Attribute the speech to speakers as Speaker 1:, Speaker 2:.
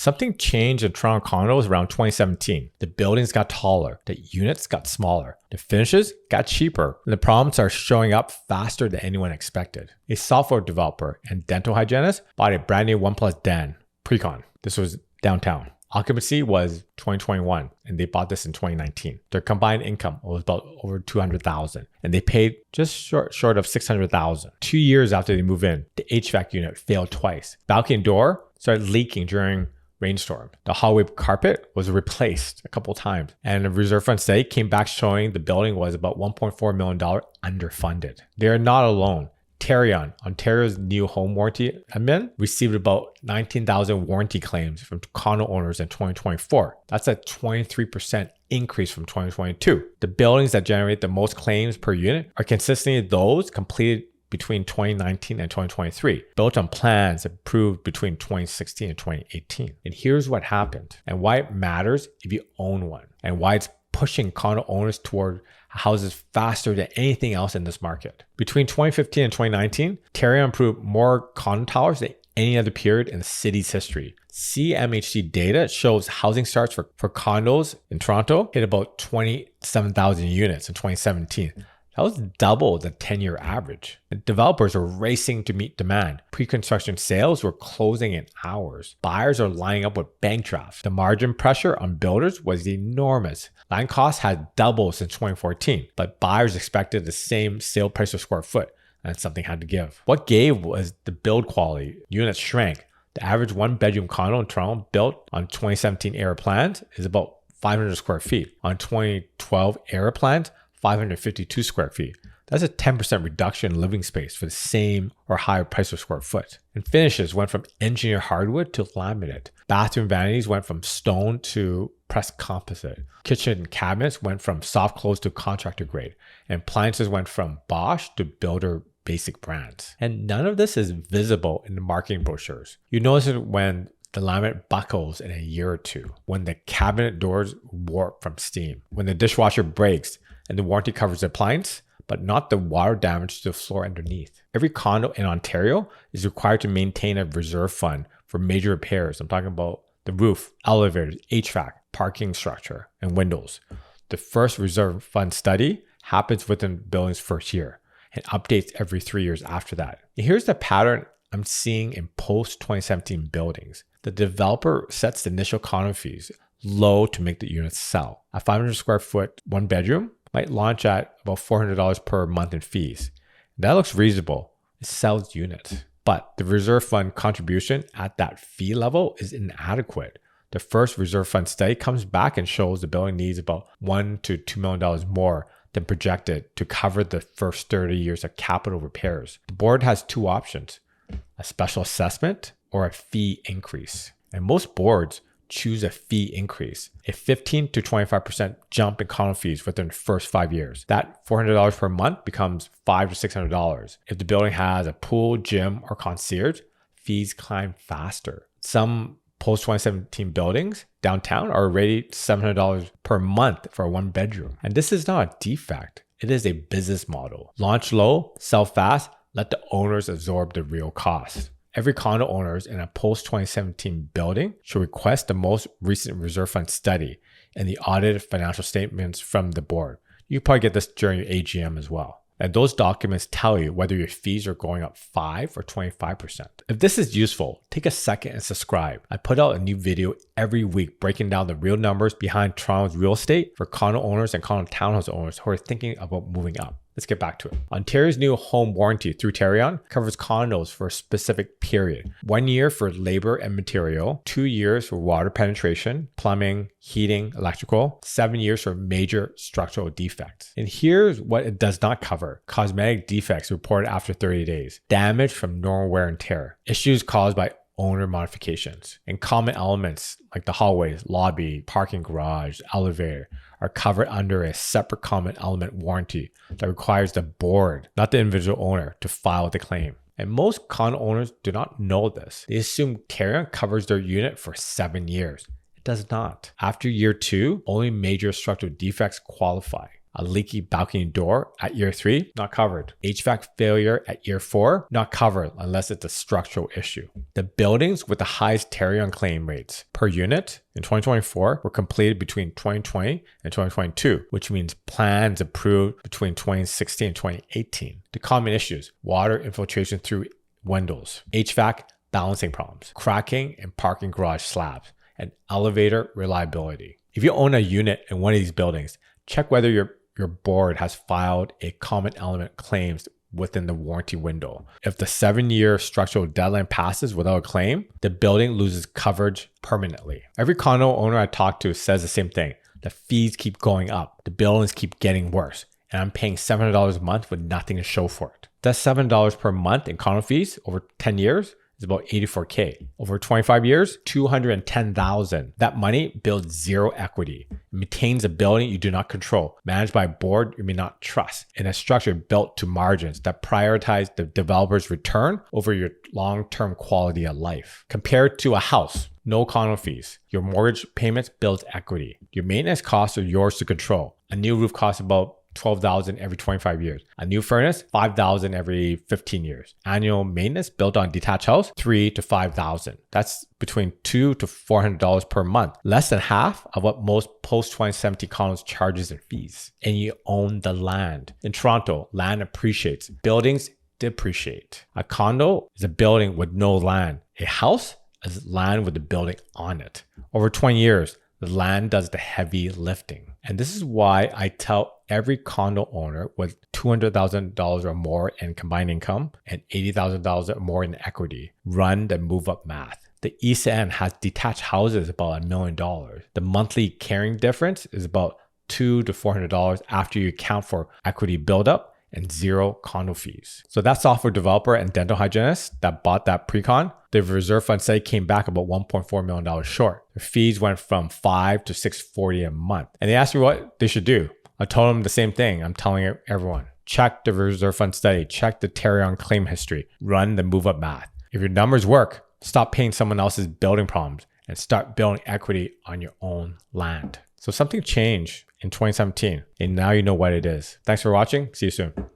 Speaker 1: Something changed in Toronto condos around 2017. The buildings got taller, the units got smaller, the finishes got cheaper, and the problems are showing up faster than anyone expected. A software developer and dental hygienist bought a brand new 1+ den, Precon. This was downtown. Occupancy was 2021 and they bought this in 2019. Their combined income was about over $200,000 and they paid just short of $600,000. 2 years after they moved in, the HVAC unit failed twice. Balcony door started leaking during rainstorm. The hallway carpet was replaced a couple times and the reserve fund study came back showing the building was about $1.4 million underfunded. They are not alone. Tarion, Ontario's new home warranty admin, received about 19,000 warranty claims from condo owners in 2024. That's a 23% increase from 2022. The buildings that generate the most claims per unit are consistently those completed between 2019 and 2023, built on plans approved between 2016 and 2018. And here's what happened and why it matters if you own one and why it's pushing condo owners toward houses faster than anything else in this market. Between 2015 and 2019, Tarion approved more condo towers than any other period in the city's history. CMHC data shows housing starts for condos in Toronto hit about 27,000 units in 2017. That was double the 10-year average. The developers are racing to meet demand. Pre-construction sales were closing in hours. Buyers are lining up with bank drafts. The margin pressure on builders was enormous. Land costs had doubled since 2014, but buyers expected the same sale price per square foot, and something had to give. What gave was the build quality. Units shrank. The average one-bedroom condo in Toronto built on 2017 era plans is about 500 square feet. On 2012 era plans, 552 square feet. That's a 10% reduction in living space for the same or higher price per square foot. And finishes went from engineered hardwood to laminate. Bathroom vanities went from stone to pressed composite. Kitchen cabinets went from soft close to contractor grade. And appliances went from Bosch to builder basic brands. And none of this is visible in the marketing brochures. You notice it when the laminate buckles in a year or two, when the cabinet doors warp from steam, when the dishwasher breaks, and the warranty covers the appliance, but not the water damage to the floor underneath. Every condo in Ontario is required to maintain a reserve fund for major repairs. I'm talking about the roof, elevators, HVAC, parking structure, and windows. The first reserve fund study happens within the building's first year and updates every 3 years after that. And here's the pattern I'm seeing in post-2017 buildings. The developer sets the initial condo fees low to make the units sell. A 500 square foot one bedroom might launch at about $400 per month in fees. That looks reasonable. It sells units. But the reserve fund contribution at that fee level is inadequate. The first reserve fund study comes back and shows the building needs about $1 to $2 million more than projected to cover the first 30 years of capital repairs. The board has two options, a special assessment or a fee increase. And most boards choose a fee increase, a 15 to 25% jump in condo fees within the first 5 years. That $400 per month becomes $500 to $600. If the building has a pool, gym, or concierge, fees climb faster. Some post-2017 buildings downtown are already $700 per month for a one bedroom. And this is not a defect. It is a business model. Launch low, sell fast, let the owners absorb the real cost. Every condo owners in a post-2017 building should request the most recent reserve fund study and the audited financial statements from the board. You can probably get this during your AGM as well. And those documents tell you whether your fees are going up 5 or 25%. If this is useful, take a second and subscribe. I put out a new video every week breaking down the real numbers behind Toronto's real estate for condo owners and condo townhouse owners who are thinking about moving up. Let's get back to it. Ontario's new home warranty through Tarion covers condos for a specific period. 1 year for labor and material, 2 years for water penetration, plumbing, heating, electrical, 7 years for major structural defects. And here's what it does not cover. Cosmetic defects reported after 30 days, damage from normal wear and tear, issues caused by owner modifications, and common elements like the hallways, lobby, parking garage, elevator are covered under a separate common element warranty that requires the board, not the individual owner, to file the claim. And most condo owners do not know this. They assume Tarion covers their unit for 7 years. It does not. After year 2, only major structural defects qualify. A leaky balcony door at year 3, not covered. HVAC failure at year 4, not covered unless it's a structural issue. The buildings with the highest Tarion claim rates per unit in 2024 were completed between 2020 and 2022, which means plans approved between 2016 and 2018. The common issues: water infiltration through windows, HVAC balancing problems, cracking and parking garage slabs, and elevator reliability. If you own a unit in one of these buildings, check whether your board has filed a common element claims within the warranty window. If the 7-year structural deadline passes without a claim, the building loses coverage permanently. Every condo owner I talk to says the same thing. The fees keep going up. The buildings keep getting worse. And I'm paying $700 a month with nothing to show for it. That's $7 per month in condo fees over 10 years. Is about $84K. Over 25 years, $210,000. That money builds zero equity. It maintains a building you do not control, managed by a board you may not trust, in a structure built to margins that prioritize the developer's return over your long-term quality of life. Compared to a house, no condo fees. Your mortgage payments builds equity. Your maintenance costs are yours to control. A new roof costs about $12,000 every 25 years. A new furnace, $5,000 every 15 years. Annual maintenance built on detached house, $3,000 to $5,000. That's between $200 to $400 per month. Less than half of what most post-2017 condos charges in fees. And you own the land. In Toronto, land appreciates. Buildings depreciate. A condo is a building with no land. A house is land with a building on it. Over 20 years, the land does the heavy lifting. And this is why I tell every condo owner with $200,000 or more in combined income and $80,000 or more in equity, run the move up math. The East End has detached houses about $1 million. The monthly carrying difference is about $200 to $400 after you account for equity buildup and zero condo fees. So that software developer and dental hygienist that bought that pre-con, the reserve fund study came back about $1.4 million short. Their fees went from $500 to $640 a month. And they asked me what they should do. I told them the same thing I'm telling everyone. Check the reserve fund study, check the Tarion claim history, run the move up math. If your numbers work, stop paying someone else's building problems and start building equity on your own land. So something changed in 2017 and now you know what it is. Thanks for watching. See you soon.